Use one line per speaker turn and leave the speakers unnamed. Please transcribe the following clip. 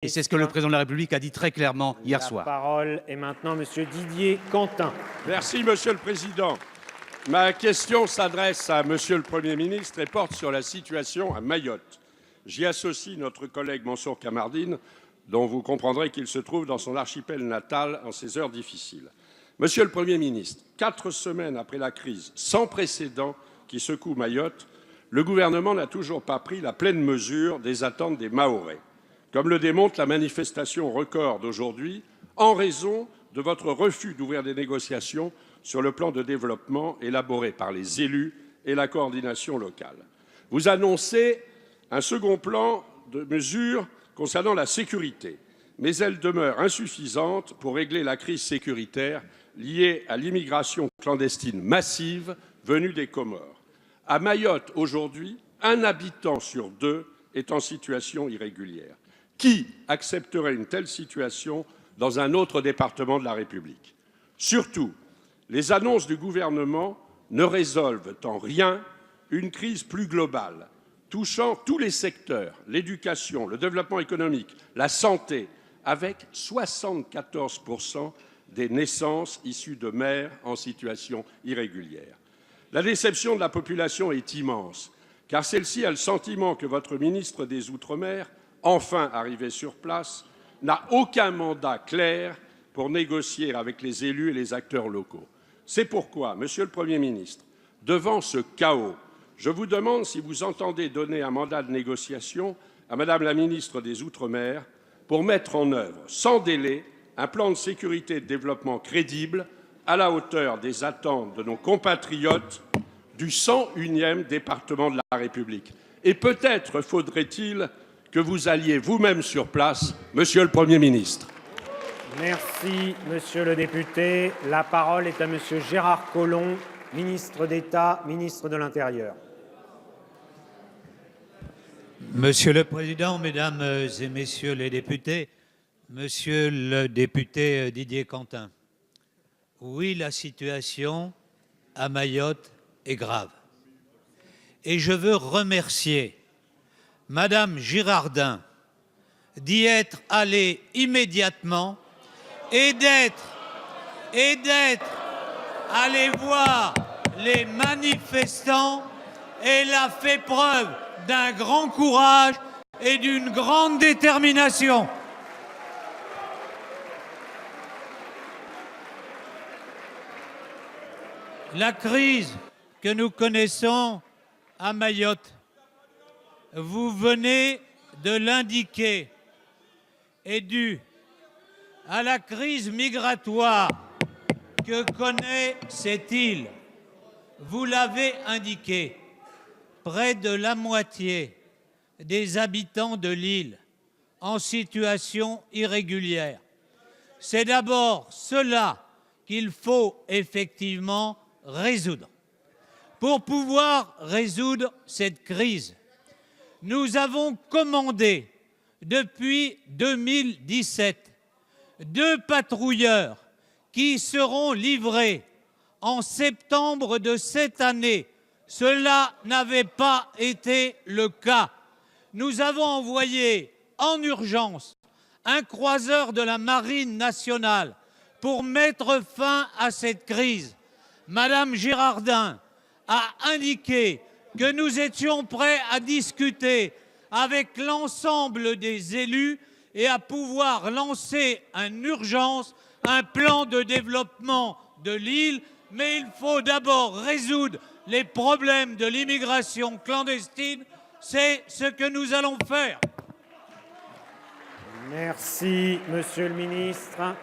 Et c'est ce que le président de la République a dit très clairement hier soir.
La parole est maintenant Monsieur Didier Quentin.
Merci, Monsieur le Président. Ma question s'adresse à Monsieur le Premier ministre et porte sur la situation à Mayotte. J'y associe notre collègue Mansour Kamardine, dont vous comprendrez qu'il se trouve dans son archipel natal en ces heures difficiles. Monsieur le Premier ministre, 4 semaines après la crise sans précédent qui secoue Mayotte, le gouvernement n'a toujours pas pris la pleine mesure des attentes des Mahorais, comme le démontre la manifestation record d'aujourd'hui, en raison de votre refus d'ouvrir des négociations sur le plan de développement élaboré par les élus et la coordination locale. Vous annoncez un second plan de mesures concernant la sécurité, mais elle demeure insuffisante pour régler la crise sécuritaire liée à l'immigration clandestine massive venue des Comores. À Mayotte, aujourd'hui, 1 habitant sur 2 est en situation irrégulière. Qui accepterait une telle situation dans un autre département de la République? Surtout, les annonces du gouvernement ne résolvent en rien une crise plus globale, touchant tous les secteurs, l'éducation, le développement économique, la santé, avec 74% des naissances issues de mères en situation irrégulière. La déception de la population est immense, car celle-ci a le sentiment que votre ministre des Outre-mer, enfin arrivé sur place, n'a aucun mandat clair pour négocier avec les élus et les acteurs locaux. C'est pourquoi, Monsieur le Premier ministre, devant ce chaos, je vous demande si vous entendez donner un mandat de négociation à Madame la ministre des Outre-mer pour mettre en œuvre, sans délai, un plan de sécurité et de développement crédible à la hauteur des attentes de nos compatriotes du 101e département de la République. Et peut-être faudrait-il que vous alliez vous-même sur place, Monsieur le Premier ministre.
Merci, Monsieur le député. La parole est à Monsieur Gérard Collomb, ministre d'État, ministre de l'Intérieur.
Monsieur le Président, Mesdames et Messieurs les députés, Monsieur le député Didier Quentin, oui, la situation à Mayotte est grave. Et je veux remercier Madame Girardin d'y être allée immédiatement et d'être allée voir les manifestants. Elle a fait preuve d'un grand courage et d'une grande détermination. La crise que nous connaissons à Mayotte, vous venez de l'indiquer, est due à la crise migratoire que connaît cette île. Vous l'avez indiqué, près de la moitié des habitants de l'île en situation irrégulière. C'est d'abord cela qu'il faut effectivement résoudre. Pour pouvoir résoudre cette crise, nous avons commandé depuis 2017 2 patrouilleurs qui seront livrés en septembre de cette année. Cela n'avait pas été le cas. Nous avons envoyé en urgence un croiseur de la Marine nationale pour mettre fin à cette crise. Madame Girardin a indiqué que nous étions prêts à discuter avec l'ensemble des élus et à pouvoir lancer en urgence un plan de développement de l'île, mais il faut d'abord résoudre les problèmes de l'immigration clandestine. C'est ce que nous allons faire.
Merci, Monsieur le ministre.